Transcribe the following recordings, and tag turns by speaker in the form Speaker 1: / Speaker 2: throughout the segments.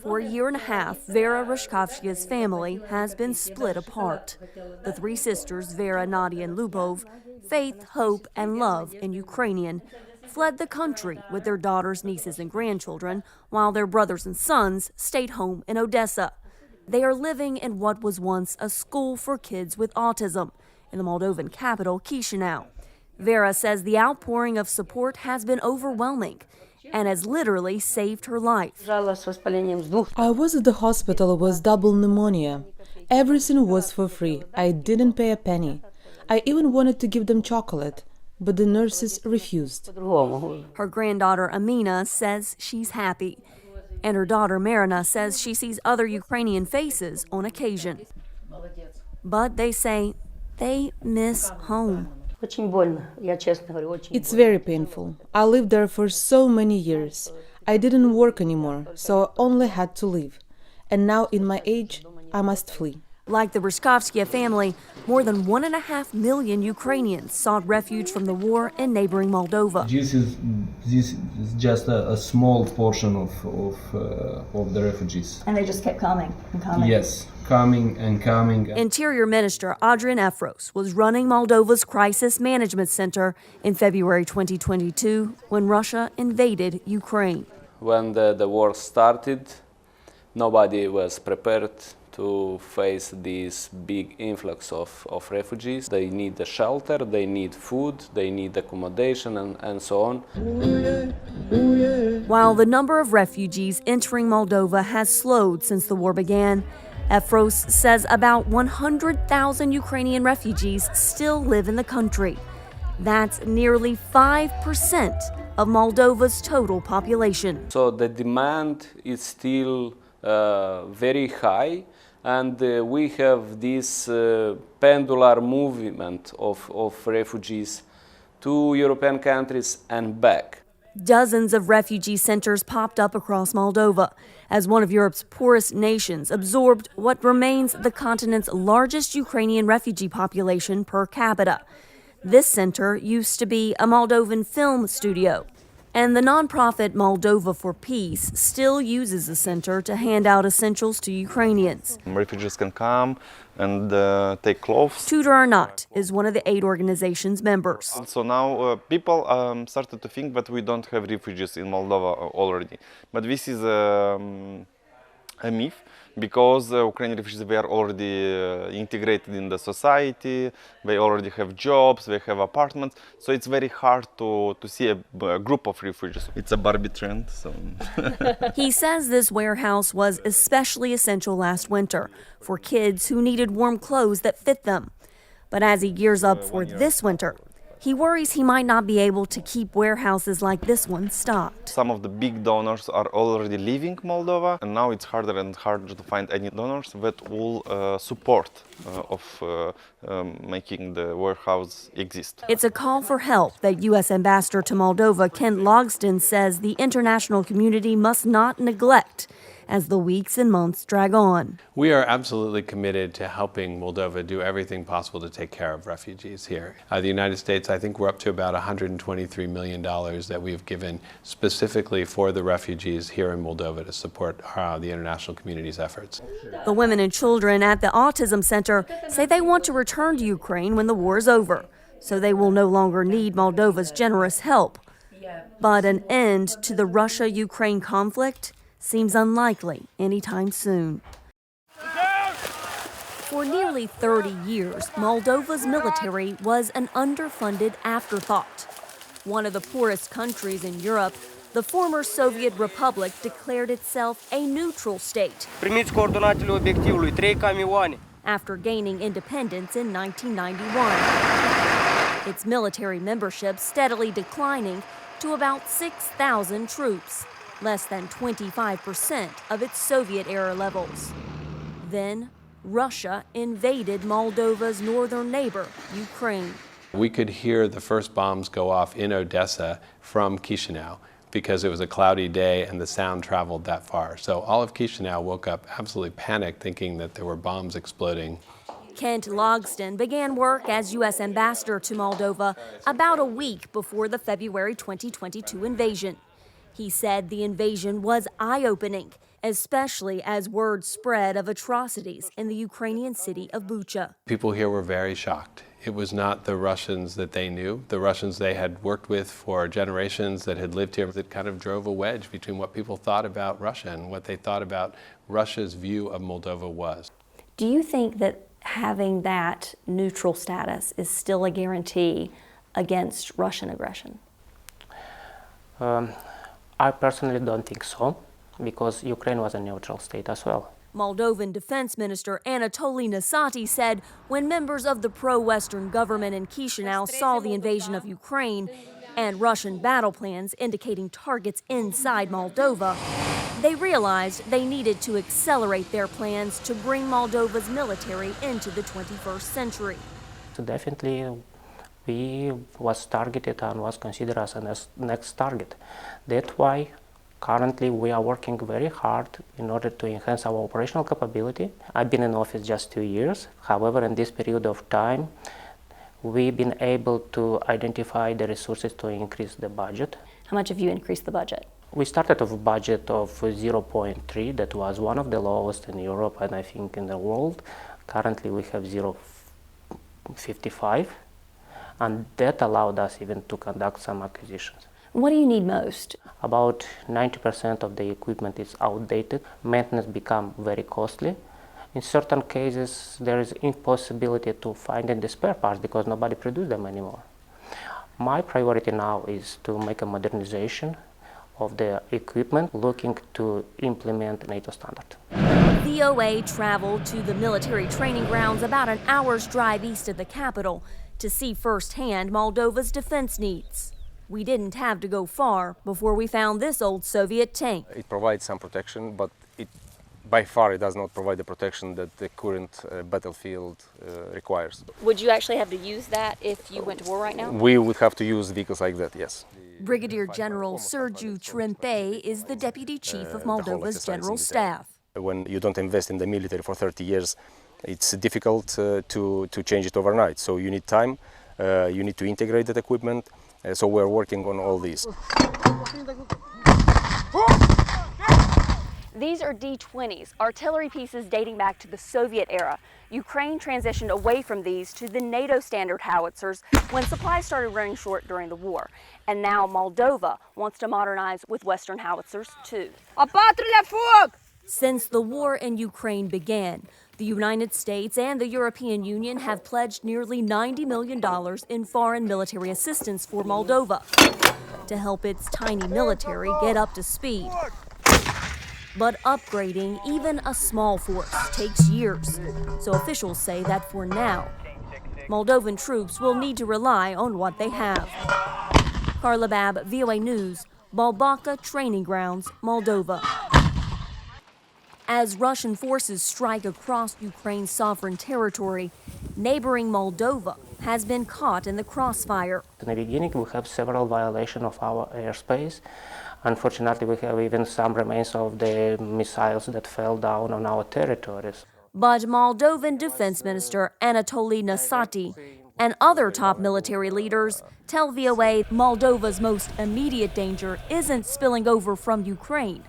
Speaker 1: For a year and a half, Vera Rashkovskia's family has been split apart. The three sisters, Vera, Nadia, and Lubov, faith, hope, and love in Ukrainian, fled the country with their daughters, nieces, and grandchildren, while their brothers and sons stayed home in Odessa. They are living in what was once a school for kids with autism in the Moldovan capital, Chisinau. Vera says the outpouring of support has been overwhelming and has literally saved her life.
Speaker 2: I was at the hospital with double pneumonia. Everything was for free. I didn't pay a penny. I even wanted to give them chocolate, but the nurses refused.
Speaker 1: Her granddaughter Amina says she's happy, and her daughter Marina says she sees other Ukrainian faces on occasion. But they say they miss home.
Speaker 2: It's very painful. I lived there for so many years. I didn't work anymore, so I only had to leave. And now, in my age, I must flee.
Speaker 1: Like the Rashkovskia family, more than 1.5 million Ukrainians sought refuge from the war in neighboring Moldova.
Speaker 3: This is just a small portion of the refugees.
Speaker 4: And they just kept coming and coming?
Speaker 3: Yes, coming and coming.
Speaker 1: Interior Minister Adrian Efros was running Moldova's Crisis Management Center in February 2022 when Russia invaded Ukraine.
Speaker 5: When the war started, nobody was prepared to face this big influx of refugees. They need the shelter, they need food, they need accommodation, and so on.
Speaker 1: While the number of refugees entering Moldova has slowed since the war began, Efros says about 100,000 Ukrainian refugees still live in the country. That's nearly 5% of Moldova's total population.
Speaker 5: So the demand is still very high, and we have this pendular movement of refugees to European countries and back.
Speaker 1: Dozens of refugee centers popped up across Moldova as one of Europe's poorest nations absorbed what remains the continent's largest Ukrainian refugee population per capita. This center used to be a Moldovan film studio, and the nonprofit Moldova for Peace still uses the center to hand out essentials to Ukrainians.
Speaker 6: Refugees can come and take clothes.
Speaker 1: Tudor Arnott is one of the aid organization's members.
Speaker 6: So now people started to think that we don't have refugees in Moldova already. But this is a myth, because Ukrainian refugees, they are already integrated in the society, they already have jobs, they have apartments, so it's very hard to see a group of refugees. It's a Barbie trend. So.
Speaker 1: He says this warehouse was especially essential last winter for kids who needed warm clothes that fit them. But as he gears up for this winter, he worries he might not be able to keep warehouses like this one stocked.
Speaker 6: Some of the big donors are already leaving Moldova, and now it's harder and harder to find any donors that will support making the warehouse exist.
Speaker 1: It's a call for help that U.S. Ambassador to Moldova Kent Logsdon says the international community must not neglect as the weeks and months drag on.
Speaker 7: We are absolutely committed to helping Moldova do everything possible to take care of refugees here. The United States, I think we're up to about $123 million that we've given specifically for the refugees here in Moldova to support the international community's efforts.
Speaker 1: The women and children at the Autism Center say they want to return to Ukraine when the war is over, so they will no longer need Moldova's generous help. But an end to the Russia-Ukraine conflict seems unlikely anytime soon. For nearly 30 years, Moldova's military was an underfunded afterthought. One of the poorest countries in Europe, the former Soviet Republic declared itself a neutral state after gaining independence in 1991. Its military membership steadily declining to about 6,000 troops, less than 25% of its Soviet-era levels. Then, Russia invaded Moldova's northern neighbor, Ukraine.
Speaker 7: We could hear the first bombs go off in Odessa from Chisinau because it was a cloudy day and the sound traveled that far. So all of Chisinau woke up absolutely panicked, thinking that there were bombs exploding.
Speaker 1: Kent Logsdon began work as U.S. ambassador to Moldova about a week before the February 2022 invasion. He said the invasion was eye-opening, especially as word spread of atrocities in the Ukrainian city of Bucha.
Speaker 7: People here were very shocked. It was not the Russians that they knew, the Russians they had worked with for generations that had lived here, that kind of drove a wedge between what people thought about Russia and what they thought about Russia's view of Moldova was.
Speaker 1: Do you think that having that neutral status is still a guarantee against Russian aggression?
Speaker 4: I personally don't think so, because Ukraine was a neutral state as well.
Speaker 1: Moldovan Defense Minister Anatoly Nasati said when members of the pro-Western government in Chisinau saw the invasion of Ukraine and Russian battle plans indicating targets inside Moldova, they realized they needed to accelerate their plans to bring Moldova's military into the 21st century.
Speaker 4: So definitely we was targeted and was considered as a next target. That's why currently we are working very hard in order to enhance our operational capability. I've been in office just 2 years. However, in this period of time, we've been able to identify the resources to increase the budget.
Speaker 1: How much have you increased the budget?
Speaker 4: We started with a budget of 0.3, that was one of the lowest in Europe and I think in the world. Currently we have 0.55, and that allowed us even to conduct some acquisitions.
Speaker 1: What do you need most?
Speaker 4: About 90% of the equipment is outdated. Maintenance become very costly. In certain cases, there is impossibility to find the spare parts because nobody produces them anymore. My priority now is to make a modernization of the equipment, looking to implement NATO standard.
Speaker 1: VOA traveled to the military training grounds about an hour's drive east of the capital to see firsthand Moldova's defense needs. We didn't have to go far before we found this old Soviet tank.
Speaker 8: It provides some protection, but by far it does not provide the protection that the current battlefield requires.
Speaker 1: Would you actually have to use that if you went to war right now?
Speaker 8: We would have to use vehicles like that, yes.
Speaker 1: Brigadier General Sergiu Trempe is the Deputy Chief of Moldova's General Staff.
Speaker 8: When you don't invest in the military for 30 years, it's difficult to change it overnight. So you need time, you need to integrate that equipment. So we're working on all these.
Speaker 1: These are D-20s, artillery pieces dating back to the Soviet era. Ukraine transitioned away from these to the NATO standard howitzers when supplies started running short during the war. And now Moldova wants to modernize with Western howitzers too. Since the war in Ukraine began, the United States and the European Union have pledged nearly $90 million in foreign military assistance for Moldova to help its tiny military get up to speed. But upgrading even a small force takes years, so officials say that for now, Moldovan troops will need to rely on what they have. Carla Babb, VOA News, Balbaca Training Grounds, Moldova. As Russian forces strike across Ukraine's sovereign territory, neighboring Moldova has been caught in the crossfire.
Speaker 4: In the beginning, we have several violations of our airspace. Unfortunately, we have even some remains of the missiles that fell down on our territories.
Speaker 1: But Moldovan Defense Minister Anatoly Nasati and other top military leaders tell VOA Moldova's most immediate danger isn't spilling over from Ukraine.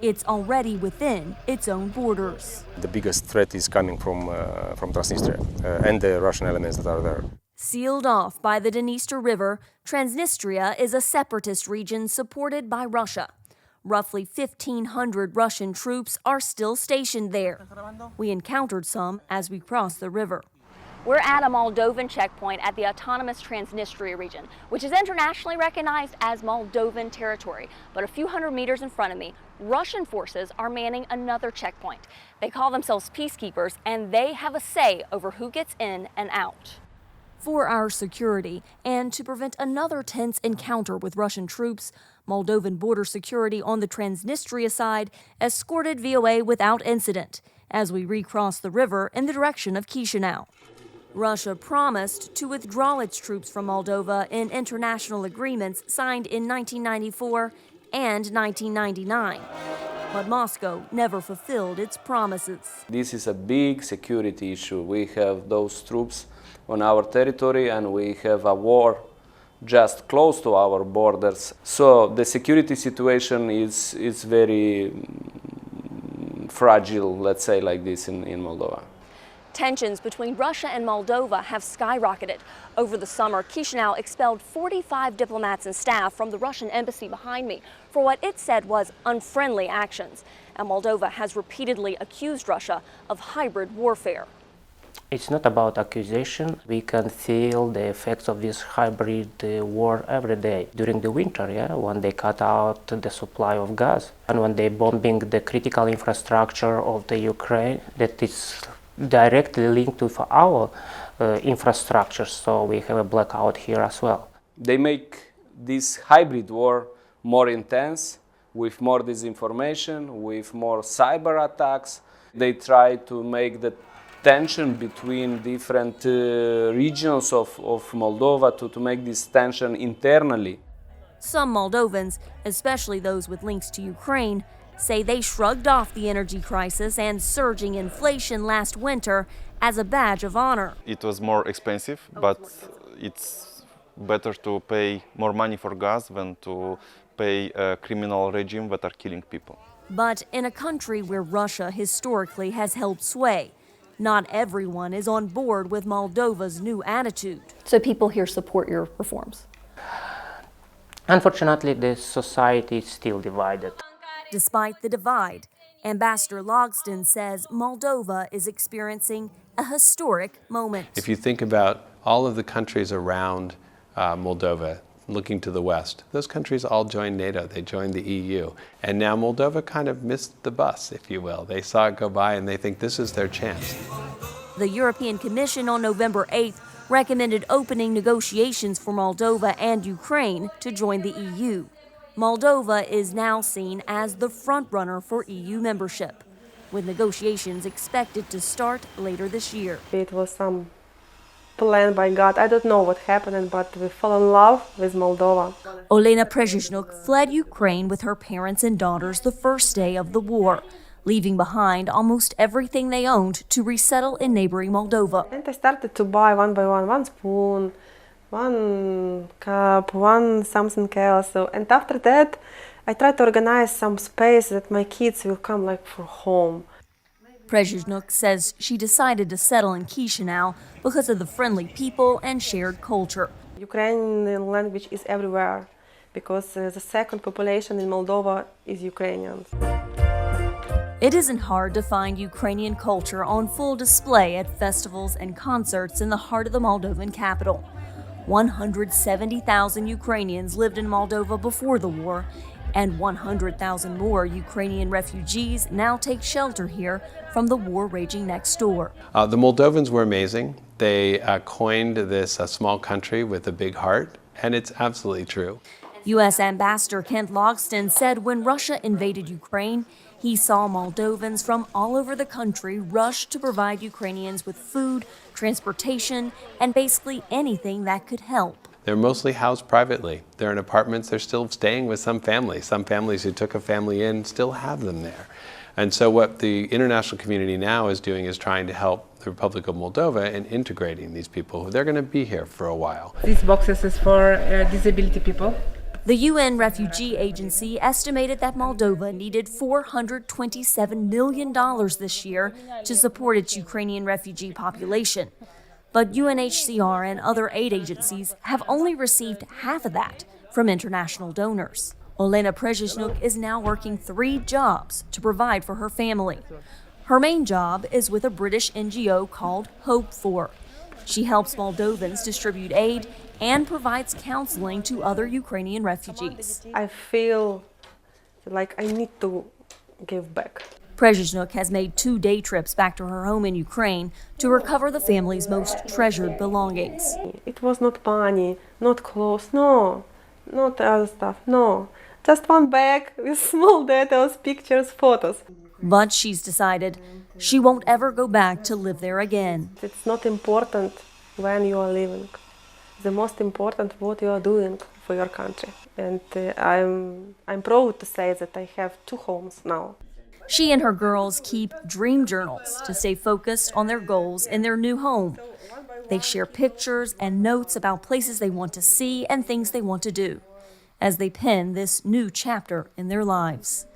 Speaker 1: It's already within its own borders.
Speaker 8: The biggest threat is coming from Transnistria and the Russian elements that are there.
Speaker 1: Sealed off by the Dniester River, Transnistria is a separatist region supported by Russia. Roughly 1,500 Russian troops are still stationed there. We encountered some as we crossed the river. We're at a Moldovan checkpoint at the autonomous Transnistria region, which is internationally recognized as Moldovan territory. But a few hundred meters in front of me, Russian forces are manning another checkpoint. They call themselves peacekeepers, and they have a say over who gets in and out. For our security and to prevent another tense encounter with Russian troops, Moldovan border security on the Transnistria side escorted VOA without incident as we recrossed the river in the direction of Chisinau. Russia promised to withdraw its troops from Moldova in international agreements signed in 1994 and 1999. But Moscow never fulfilled its promises.
Speaker 5: This is a big security issue. We have those troops on our territory and we have a war just close to our borders. So the security situation is very fragile, let's say like this, in Moldova.
Speaker 1: Tensions between Russia and Moldova have skyrocketed. Over the summer, Chisinau expelled 45 diplomats and staff from the Russian embassy behind me for what it said was unfriendly actions. And Moldova has repeatedly accused Russia of hybrid warfare.
Speaker 4: It's not about accusation. We can feel the effects of this hybrid war every day. During the winter, when they cut out the supply of gas and when they're bombing the critical infrastructure of the Ukraine, that is directly linked with our infrastructure, so we have a blackout here as well.
Speaker 5: They make this hybrid war more intense, with more disinformation, with more cyber attacks. They try to make the tension between different regions of Moldova to make this tension internally.
Speaker 1: Some Moldovans, especially those with links to Ukraine, say they shrugged off the energy crisis and surging inflation last winter as a badge of honor.
Speaker 6: It was more expensive, but it's better to pay more money for gas than to pay a criminal regime that are killing people.
Speaker 1: But in a country where Russia historically has held sway, not everyone is on board with Moldova's new attitude. So people here support your reforms?
Speaker 4: Unfortunately, the society is still divided.
Speaker 1: Despite the divide, Ambassador Logston says Moldova is experiencing a historic moment.
Speaker 7: If you think about all of the countries around Moldova, looking to the west, those countries all joined NATO, they joined the EU, and now Moldova kind of missed the bus, if you will. They saw it go by and they think this is their chance.
Speaker 1: The European Commission on November 8th recommended opening negotiations for Moldova and Ukraine to join the EU. Moldova is now seen as the frontrunner for EU membership, with negotiations expected to start later this year.
Speaker 9: It was some plan by God. I don't know what happened, but we fell in love with Moldova.
Speaker 1: Olena Przezhnuk fled Ukraine with her parents and daughters the first day of the war, leaving behind almost everything they owned to resettle in neighboring Moldova.
Speaker 9: And I started to buy one by one spoon, one cup, one something else. And after that, I tried to organize some space that my kids will come like for home.
Speaker 1: Przezhnuk says she decided to settle in Chisinau because of the friendly people and shared culture.
Speaker 9: Ukrainian language is everywhere because the second population in Moldova is Ukrainians.
Speaker 1: It isn't hard to find Ukrainian culture on full display at festivals and concerts in the heart of the Moldovan capital. 170,000 Ukrainians lived in Moldova before the war, and 100,000 more Ukrainian refugees now take shelter here from the war raging next door.
Speaker 7: The Moldovans were amazing. They coined this small country with a big heart, and it's absolutely true.
Speaker 1: U.S. Ambassador Kent Logston said when Russia invaded Ukraine, he saw Moldovans from all over the country rush to provide Ukrainians with food, transportation, and basically anything that could help.
Speaker 7: They're mostly housed privately. They're in apartments. They're still staying with some families. Some families who took a family in still have them there. And so what the international community now is doing is trying to help the Republic of Moldova in integrating these people. They're going to be here for a while.
Speaker 10: These boxes is for disability people.
Speaker 1: The UN Refugee Agency estimated that Moldova needed $427 million this year to support its Ukrainian refugee population. But UNHCR and other aid agencies have only received half of that from international donors. Olena Przezhnuk is now working 3 jobs to provide for her family. Her main job is with a British NGO called Hope For. She helps Moldovans distribute aid and provides counseling to other Ukrainian refugees.
Speaker 9: I feel like I need to give back.
Speaker 1: Przezhnuk has made 2 day trips back to her home in Ukraine to recover the family's most treasured belongings.
Speaker 9: It was not money, not clothes, no, not other stuff, no. Just one bag with small details, pictures, photos.
Speaker 1: But she's decided she won't ever go back to live there again.
Speaker 9: It's not important when you are living. The most important what you are doing for your country. And I'm proud to say that I have 2 homes now.
Speaker 1: She and her girls keep dream journals to stay focused on their goals in their new home. They share pictures and notes about places they want to see and things they want to do as they pen this new chapter in their lives.